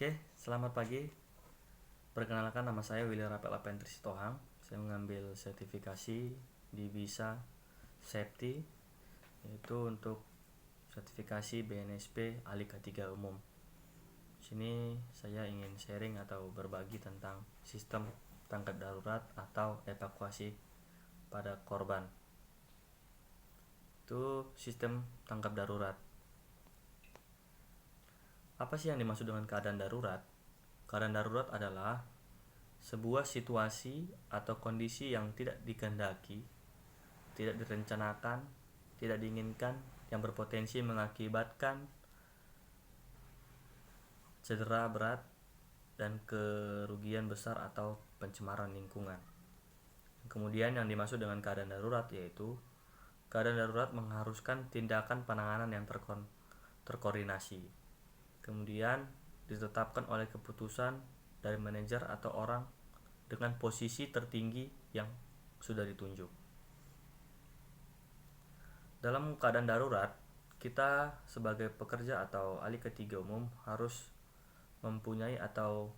Oke, selamat pagi. Perkenalkan, nama saya Willy Rapel Apentri Sitohang. Saya mengambil sertifikasi di Visa Safety, yaitu untuk sertifikasi BNSP ahli K3 umum. Sini saya ingin sharing atau berbagi tentang sistem tanggap darurat atau evakuasi pada korban. Itu sistem tanggap darurat. Apa sih yang dimaksud dengan keadaan darurat? Keadaan darurat adalah sebuah situasi atau kondisi yang tidak dikehendaki, tidak direncanakan, tidak diinginkan, yang berpotensi mengakibatkan cedera berat dan kerugian besar atau pencemaran lingkungan. Kemudian yang dimaksud dengan keadaan darurat yaitu keadaan darurat mengharuskan tindakan penanganan yang terkoordinasi. Kemudian ditetapkan oleh keputusan dari manajer atau orang dengan posisi tertinggi yang sudah ditunjuk. Dalam keadaan darurat, kita sebagai pekerja atau ahli K3 umum harus mempunyai atau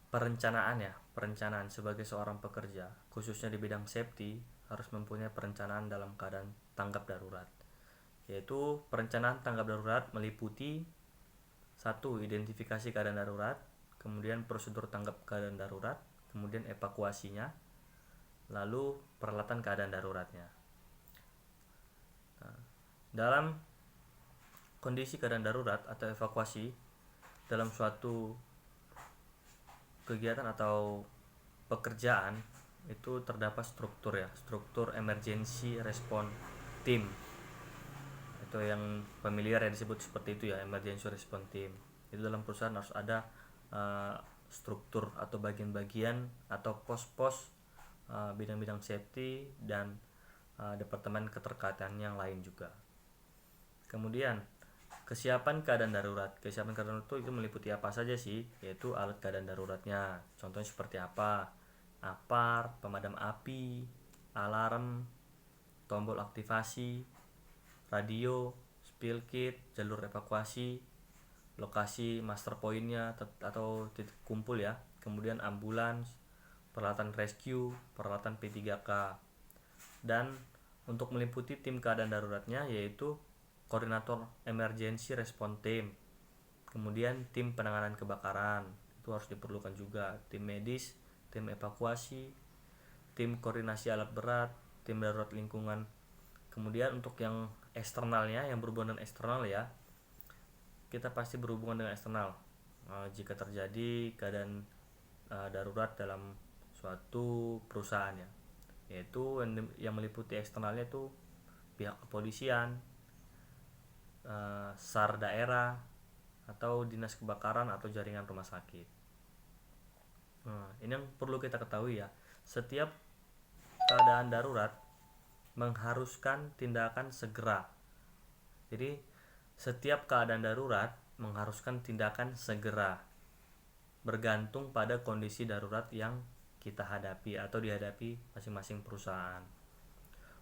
perencanaan sebagai seorang pekerja, khususnya di bidang safety, harus mempunyai perencanaan dalam keadaan tanggap darurat. Yaitu perencanaan tanggap darurat meliputi 1. Identifikasi keadaan darurat, kemudian prosedur tanggap keadaan darurat, kemudian evakuasinya, lalu peralatan keadaan daruratnya. Dalam kondisi keadaan darurat atau evakuasi, dalam suatu kegiatan atau pekerjaan itu terdapat struktur emergency response team. Itu yang familiar yang disebut seperti itu ya, emergency response team. Itu dalam perusahaan harus ada struktur atau bagian-bagian atau pos-pos bidang-bidang safety dan departemen keterkaitan yang lain juga. Kemudian kesiapan keadaan darurat. Kesiapan keadaan darurat itu meliputi apa saja sih? Yaitu alat keadaan daruratnya. Contohnya seperti apa? APAR, pemadam api, alarm, tombol aktivasi, radio, spill kit, jalur evakuasi, lokasi master point-nya atau titik kumpul ya. Kemudian ambulans, peralatan rescue, peralatan P3K. Dan untuk meliputi tim keadaan daruratnya yaitu koordinator emergency response team, kemudian tim penanganan kebakaran itu harus diperlukan juga, tim medis, tim evakuasi, tim koordinasi alat berat, tim darurat lingkungan. Kemudian untuk yang eksternalnya, yang berhubungan dengan eksternal ya, kita pasti berhubungan dengan eksternal jika terjadi keadaan darurat dalam suatu perusahaan ya, yaitu yang meliputi eksternalnya itu pihak kepolisian, SAR daerah, atau dinas kebakaran atau jaringan rumah sakit. Ini yang perlu kita ketahui ya, setiap keadaan darurat mengharuskan tindakan segera. Jadi setiap keadaan darurat mengharuskan tindakan segera, bergantung pada kondisi darurat yang kita hadapi atau dihadapi masing-masing perusahaan.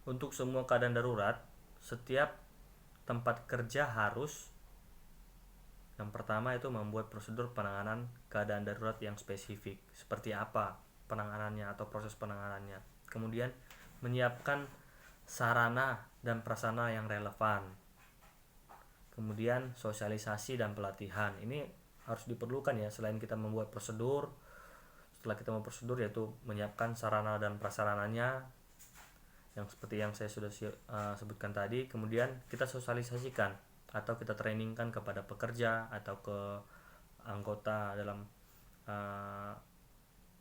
Untuk semua keadaan darurat, setiap tempat kerja harus yang pertama itu membuat prosedur penanganan keadaan darurat yang spesifik. Seperti apa penanganannya atau proses penanganannya. Kemudian menyiapkan sarana dan prasarana yang relevan. Kemudian sosialisasi dan pelatihan. Ini harus diperlukan ya, selain kita membuat prosedur. Setelah kita membuat prosedur yaitu menyiapkan sarana dan prasarananya yang seperti yang saya sudah sebutkan tadi. Kemudian kita sosialisasikan atau kita trainingkan kepada pekerja atau ke anggota dalam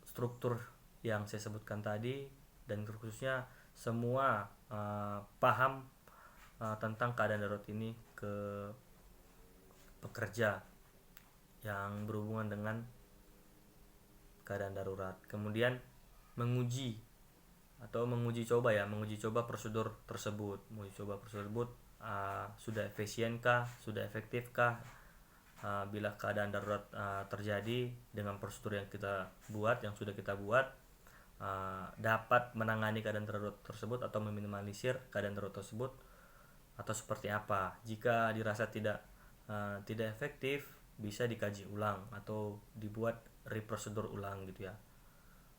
struktur yang saya sebutkan tadi, dan khususnya semua paham tentang keadaan darurat ini ke pekerja yang berhubungan dengan keadaan darurat. Kemudian menguji coba prosedur tersebut. Sudah efisienkah, sudah efektifkah bila keadaan darurat terjadi dengan prosedur yang sudah kita buat, dapat menangani keadaan darurat tersebut atau meminimalisir keadaan darurat tersebut, atau seperti apa. Jika dirasa tidak efektif, bisa dikaji ulang atau dibuat reprosedur ulang gitu ya,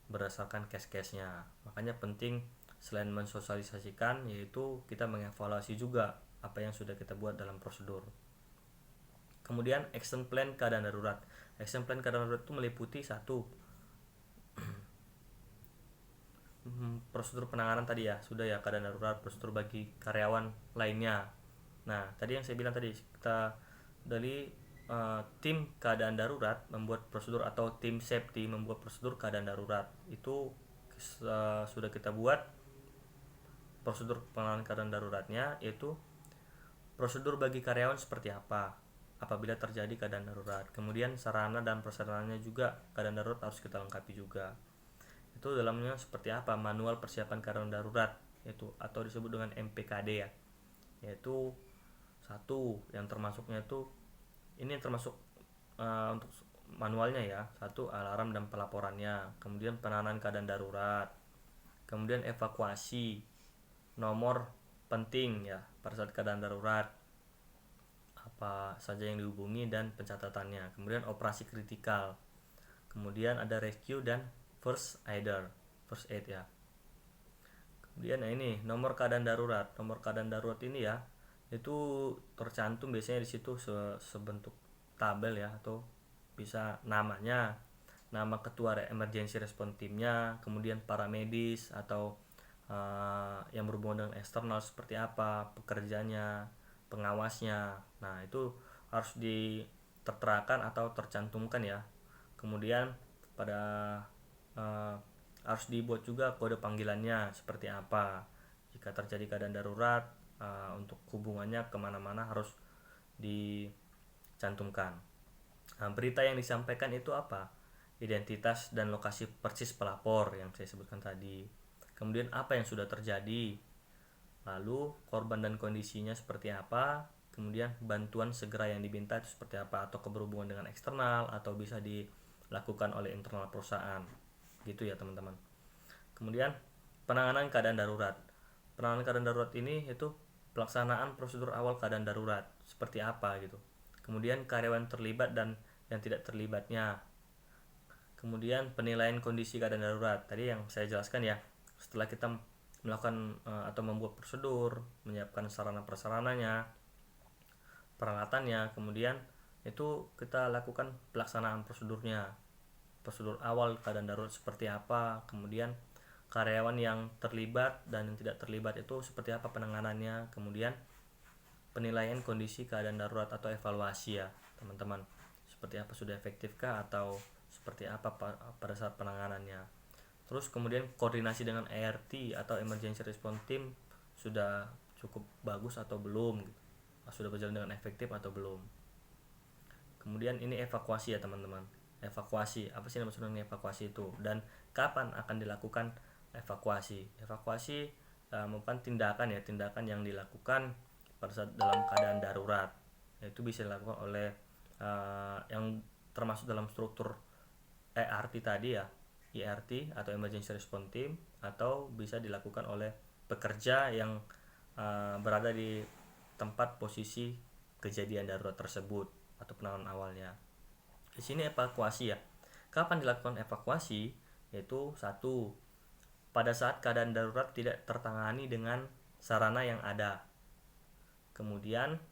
berdasarkan case-case-nya. Makanya penting selain mensosialisasikan, yaitu kita mengevaluasi juga apa yang sudah kita buat dalam prosedur. Kemudian action plan keadaan darurat. Action plan keadaan darurat itu meliputi satu, prosedur penanganan tadi ya, sudah ya, keadaan darurat, prosedur bagi karyawan lainnya. Nah, tadi yang saya bilang tadi, kita dari tim keadaan darurat membuat prosedur, atau tim safety membuat prosedur keadaan darurat. Itu sudah kita buat prosedur penanganan keadaan daruratnya, yaitu prosedur bagi karyawan seperti apa apabila terjadi keadaan darurat. Kemudian sarana dan prasarananya juga keadaan darurat harus kita lengkapi juga. Itu dalamnya seperti apa, manual persiapan keadaan darurat, yaitu atau disebut dengan MPKD ya, yaitu satu yang termasuknya itu, ini termasuk untuk manualnya ya, satu alarm dan pelaporannya, kemudian penanganan keadaan darurat, kemudian evakuasi, nomor penting ya pada saat keadaan darurat, apa saja yang dihubungi dan pencatatannya, kemudian operasi kritikal, kemudian ada rescue dan first aid ya. Kemudian ini nomor keadaan darurat. Nomor keadaan darurat ini ya, itu tercantum biasanya di situ sebentuk tabel ya, atau bisa namanya, nama ketua emergency response timnya, kemudian para medis atau yang berhubungan dengan eksternal seperti apa, pekerjanya, pengawasnya. Nah, itu harus diterterakan atau tercantumkan ya. Kemudian pada harus dibuat juga kode panggilannya seperti apa jika terjadi keadaan darurat, untuk hubungannya kemana-mana harus dicantumkan. Nah, berita yang disampaikan itu apa? Identitas dan lokasi persis pelapor yang saya sebutkan tadi. Kemudian apa yang sudah terjadi, lalu korban dan kondisinya seperti apa, kemudian bantuan segera yang diminta itu seperti apa, atau berhubungan dengan eksternal atau bisa dilakukan oleh internal perusahaan gitu ya teman-teman. Kemudian penanganan keadaan darurat. Penanganan keadaan darurat ini itu pelaksanaan prosedur awal keadaan darurat seperti apa gitu. Kemudian karyawan terlibat dan yang tidak terlibatnya. Kemudian penilaian kondisi keadaan darurat. Tadi yang saya jelaskan ya, setelah kita melakukan atau membuat prosedur, menyiapkan sarana prasarananya, peralatannya, kemudian itu kita lakukan pelaksanaan prosedurnya. Prosedur awal keadaan darurat seperti apa, kemudian karyawan yang terlibat dan yang tidak terlibat itu seperti apa penanganannya, kemudian penilaian kondisi keadaan darurat atau evaluasi ya teman-teman, seperti apa, sudah efektifkah atau seperti apa pada saat penanganannya. Terus kemudian koordinasi dengan ART atau Emergency Response Team sudah cukup bagus atau belum, sudah berjalan dengan efektif atau belum. Kemudian ini evakuasi ya teman-teman. Evakuasi, apa sih maksudnya evakuasi itu, dan kapan akan dilakukan evakuasi. Evakuasi merupakan tindakan yang dilakukan pada saat dalam keadaan darurat. Itu bisa dilakukan oleh yang termasuk dalam struktur ERT tadi ya, ERT atau Emergency Response Team, atau bisa dilakukan oleh pekerja yang berada di tempat posisi kejadian darurat tersebut atau penanganan awalnya. Di sini evakuasi ya. Kapan dilakukan evakuasi? Yaitu satu, pada saat keadaan darurat tidak tertangani dengan sarana yang ada. Kemudian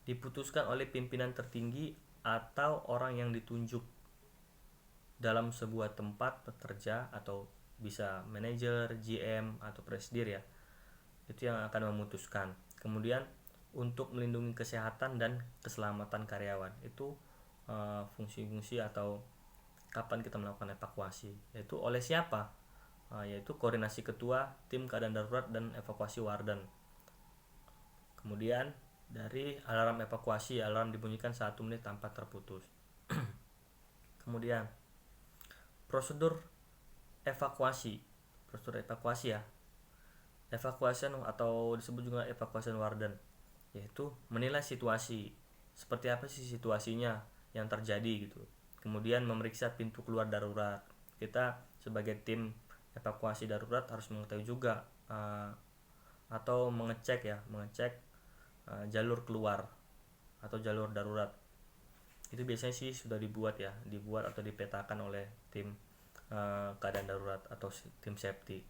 diputuskan oleh pimpinan tertinggi atau orang yang ditunjuk dalam sebuah tempat bekerja, atau bisa manajer, GM atau presidir ya. Itu yang akan memutuskan. Kemudian untuk melindungi kesehatan dan keselamatan karyawan, itu fungsi-fungsi atau kapan kita melakukan evakuasi, yaitu oleh siapa, yaitu koordinasi ketua tim keadaan darurat dan evakuasi warden. Kemudian dari alarm evakuasi, alarm dibunyikan 1 menit tanpa terputus. Kemudian prosedur evakuasi ya, evakuasi atau disebut juga evakuasi warden, yaitu menilai situasi, seperti apa sih situasinya yang terjadi gitu. Kemudian memeriksa pintu keluar darurat. Kita sebagai tim evakuasi darurat harus mengetahui juga atau mengecek jalur keluar atau jalur darurat. Itu biasanya sih sudah dibuat atau dipetakan oleh tim keadaan darurat atau tim safety.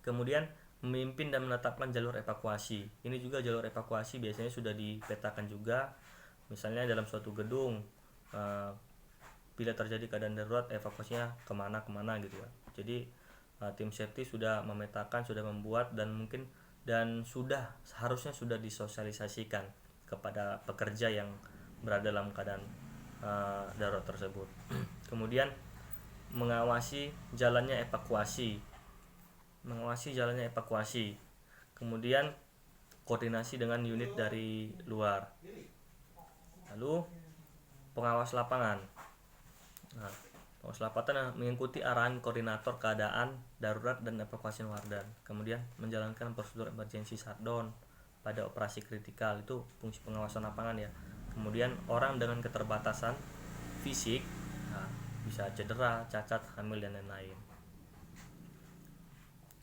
Kemudian memimpin dan menetapkan jalur evakuasi. Ini juga jalur evakuasi biasanya sudah dipetakan juga. Misalnya dalam suatu gedung, bila terjadi keadaan darurat, evakuasinya kemana gitu ya. Jadi tim safety sudah memetakan, sudah membuat, dan seharusnya sudah disosialisasikan kepada pekerja yang berada dalam keadaan darurat tersebut. Kemudian mengawasi jalannya evakuasi. Kemudian koordinasi dengan unit dari luar. Lalu pengawas lapangan. Nah, pengawas lapangan mengikuti arahan koordinator keadaan darurat dan evakuasi warga. Kemudian menjalankan prosedur emergency shutdown pada operasi kritikal. Itu fungsi pengawasan lapangan ya. Kemudian orang dengan keterbatasan fisik, bisa cedera, cacat, hamil, dan lain-lain.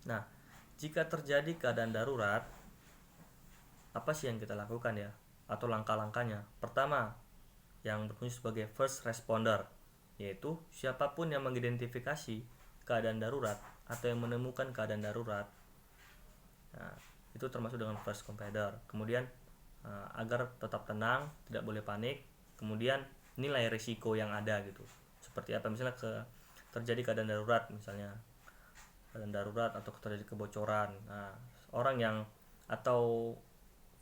Nah, jika terjadi keadaan darurat, apa sih yang kita lakukan ya, atau langkah-langkahnya? Pertama, yang berfungsi sebagai first responder, yaitu siapapun yang mengidentifikasi keadaan darurat atau yang menemukan keadaan darurat, nah, itu termasuk dengan first responder. Kemudian agar tetap tenang, tidak boleh panik. Kemudian nilai risiko yang ada gitu. Seperti apa, misalnya terjadi keadaan darurat, atau terjadi kebocoran. Nah, orang yang atau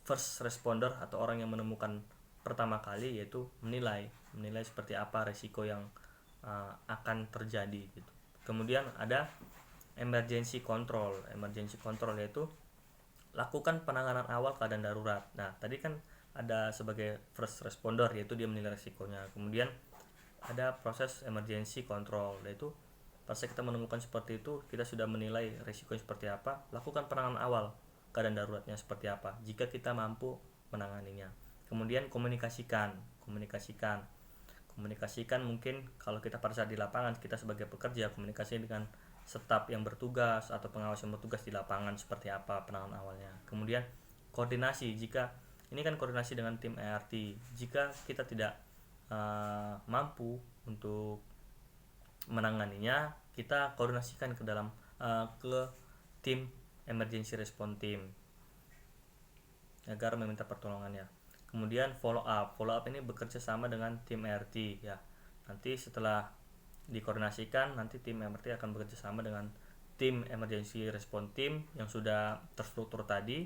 first responder atau orang yang menemukan pertama kali, yaitu menilai seperti apa risiko yang akan terjadi gitu. Kemudian ada emergency control yaitu lakukan penanganan awal keadaan darurat. Nah, tadi kan ada sebagai first responder, yaitu dia menilai risikonya. Kemudian ada proses emergency control, yaitu pas kita menemukan seperti itu, kita sudah menilai risikonya seperti apa, lakukan penanganan awal keadaan daruratnya seperti apa jika kita mampu menanganinya. Kemudian komunikasikan mungkin kalau kita pada saat di lapangan, kita sebagai pekerja komunikasi dengan staf yang bertugas atau pengawas yang bertugas di lapangan seperti apa penanganan awalnya. Kemudian koordinasi, jika ini kan koordinasi dengan tim ART, jika kita tidak mampu untuk menanganinya, kita koordinasikan ke tim emergency response team agar meminta pertolongannya. Kemudian follow up ini bekerja sama dengan tim ART ya. Nanti setelah dikoordinasikan, nanti tim ART akan bekerja sama dengan tim emergency response team yang sudah terstruktur tadi,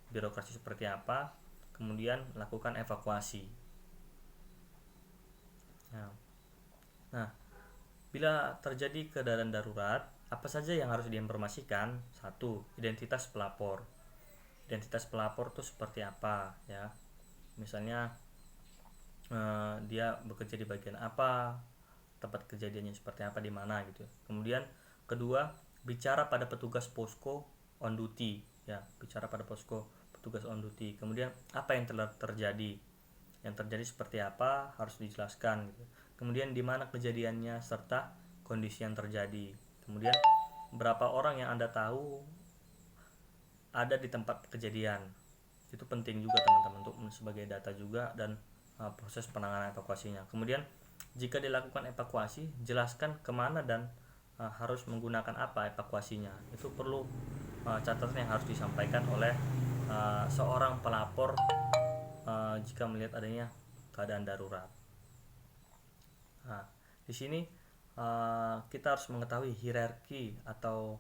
birokrasi seperti apa, kemudian lakukan evakuasi. Nah, bila terjadi keadaan darurat, apa saja yang harus diinformasikan? 1. Identitas pelapor. Identitas pelapor itu seperti apa ya? Misalnya dia bekerja di bagian apa, tempat kejadiannya seperti apa, di mana gitu. Kemudian kedua, bicara pada petugas posko on duty ya, petugas on duty. Kemudian apa yang telah terjadi? Yang terjadi seperti apa harus dijelaskan gitu. Kemudian di mana kejadiannya serta kondisi yang terjadi. Kemudian berapa orang yang Anda tahu ada di tempat kejadian. Itu penting juga teman-teman untuk sebagai data juga dan proses penanganan evakuasinya. Kemudian jika dilakukan evakuasi, jelaskan kemana dan harus menggunakan apa evakuasinya. Itu perlu catatan yang harus disampaikan oleh seorang pelapor jika melihat adanya keadaan darurat. Nah, di sini kita harus mengetahui hierarki atau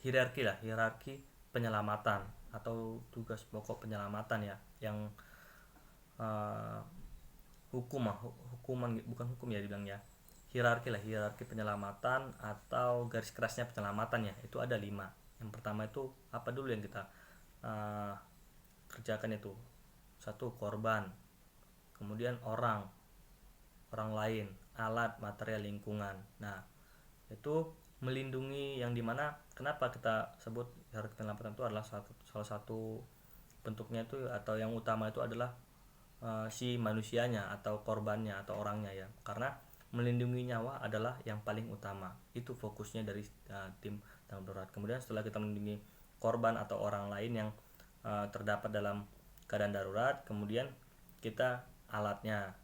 hierarki penyelamatan atau tugas pokok penyelamatan ya, yang hierarki penyelamatan atau garis kerasnya penyelamatan ya, itu ada 5. Yang pertama itu apa dulu yang kita kerjakan itu? 1. Korban, kemudian orang lain, alat, material, lingkungan. Nah, itu melindungi, yang dimana kenapa kita sebut hierarki penyelamatan itu adalah salah satu bentuknya itu, atau yang utama itu adalah si manusianya atau korbannya atau orangnya ya, karena melindungi nyawa adalah yang paling utama. Itu fokusnya dari tim tanggap darurat. Kemudian setelah kita melindungi korban atau orang lain yang terdapat dalam keadaan darurat, kemudian kita alatnya,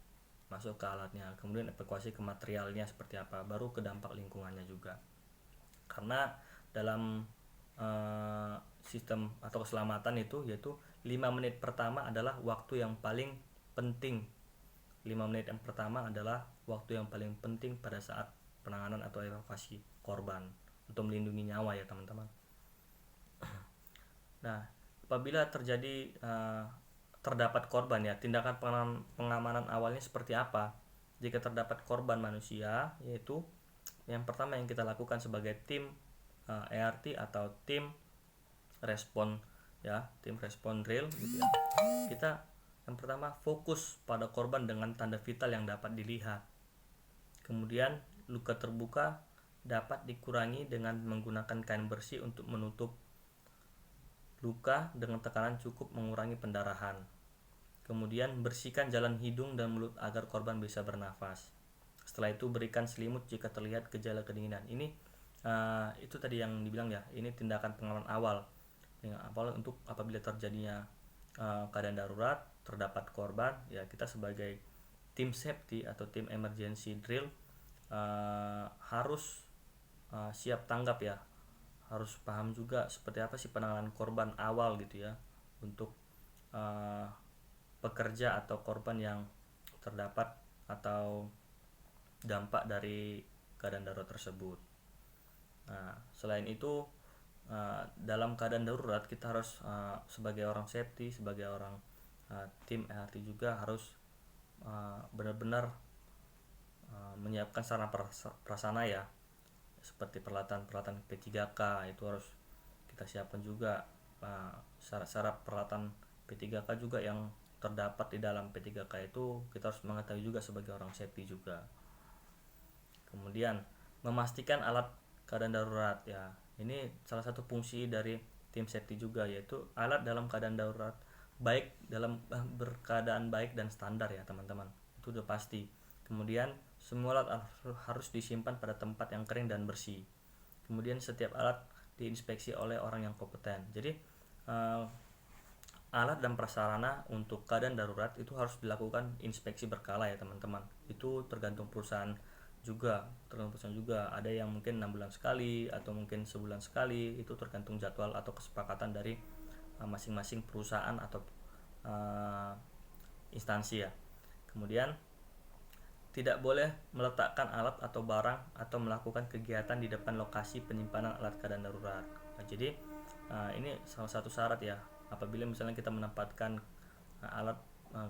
masuk ke alatnya, kemudian evakuasi ke materialnya seperti apa, baru ke dampak lingkungannya juga. Karena dalam sistem atau keselamatan itu yaitu 5 menit pertama adalah waktu yang paling penting. 5 menit yang pertama adalah waktu yang paling penting pada saat penanganan atau evakuasi korban untuk melindungi nyawa ya teman-teman. Nah, apabila terjadi terdapat korban ya, tindakan pengamanan awalnya seperti apa? Jika terdapat korban manusia, yaitu yang pertama yang kita lakukan sebagai tim ERT atau tim respon ya, tim respon drill gitu ya. Kita yang pertama fokus pada korban dengan tanda vital yang dapat dilihat. Kemudian luka terbuka dapat dikurangi dengan menggunakan kain bersih untuk menutup luka dengan tekanan cukup mengurangi pendarahan. Kemudian bersihkan jalan hidung dan mulut agar korban bisa bernafas. Setelah itu berikan selimut jika terlihat gejala kedinginan. Ini itu tadi yang dibilang ya, ini tindakan pengamanan awal. Awal untuk apabila terjadinya keadaan darurat, terdapat korban, ya kita sebagai tim safety atau tim emergency drill harus siap tanggap ya, harus paham juga seperti apa sih penanganan korban awal gitu ya, untuk pekerja atau korban yang terdapat atau dampak dari keadaan darurat tersebut. Nah, selain itu dalam keadaan darurat kita harus sebagai orang safety, sebagai orang tim ERT juga harus benar-benar menyiapkan sarana prasarana ya, seperti peralatan P3K itu harus kita siapkan juga. Syarat-syarat peralatan P3K juga yang terdapat di dalam P3K itu kita harus mengetahui juga sebagai orang safety juga. Kemudian memastikan alat keadaan darurat ya, ini salah satu fungsi dari tim safety juga, yaitu alat dalam keadaan darurat baik dalam berkeadaan baik dan standar ya teman-teman, itu udah pasti. Kemudian semua alat harus disimpan pada tempat yang kering dan bersih. Kemudian setiap alat diinspeksi oleh orang yang kompeten. Jadi alat dan prasarana untuk keadaan darurat itu harus dilakukan inspeksi berkala ya teman-teman. Itu tergantung perusahaan juga, ada yang mungkin 6 bulan sekali atau mungkin sebulan sekali, itu tergantung jadwal atau kesepakatan dari masing-masing perusahaan atau instansi ya. Kemudian tidak boleh meletakkan alat atau barang atau melakukan kegiatan di depan lokasi penyimpanan alat keadaan darurat. Nah, jadi ini salah satu syarat ya, apabila misalnya kita menempatkan alat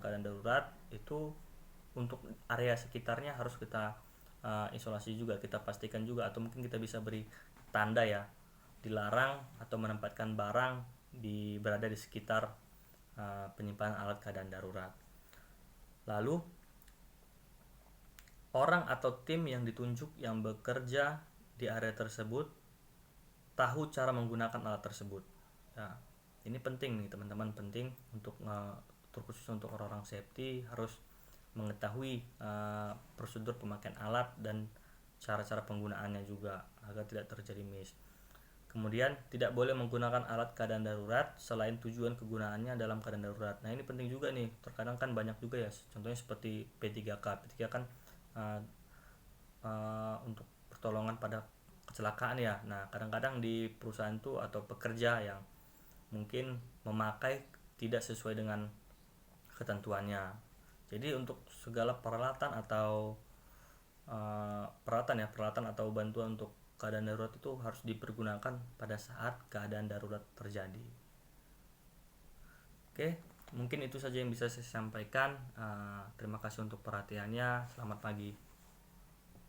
keadaan darurat itu untuk area sekitarnya harus kita isolasi juga, kita pastikan juga, atau mungkin kita bisa beri tanda ya, dilarang atau menempatkan barang berada di sekitar penyimpanan alat keadaan darurat. Lalu orang atau tim yang ditunjuk yang bekerja di area tersebut tahu cara menggunakan alat tersebut. Ya, ini penting nih teman-teman, penting untuk terkhusus untuk orang-orang safety harus mengetahui prosedur pemakaian alat dan cara-cara penggunaannya juga agar tidak terjadi miss. Kemudian tidak boleh menggunakan alat keadaan darurat selain tujuan kegunaannya dalam keadaan darurat. Nah, ini penting juga nih. Terkadang kan banyak juga ya, contohnya seperti P3K. P3K kan untuk pertolongan pada kecelakaan ya. Nah, kadang-kadang di perusahaan itu atau pekerja yang mungkin memakai tidak sesuai dengan ketentuannya. Jadi untuk segala peralatan atau peralatan atau bantuan untuk keadaan darurat itu harus dipergunakan pada saat keadaan darurat terjadi. Oke, mungkin itu saja yang bisa saya sampaikan. Terima kasih untuk perhatiannya. Selamat pagi.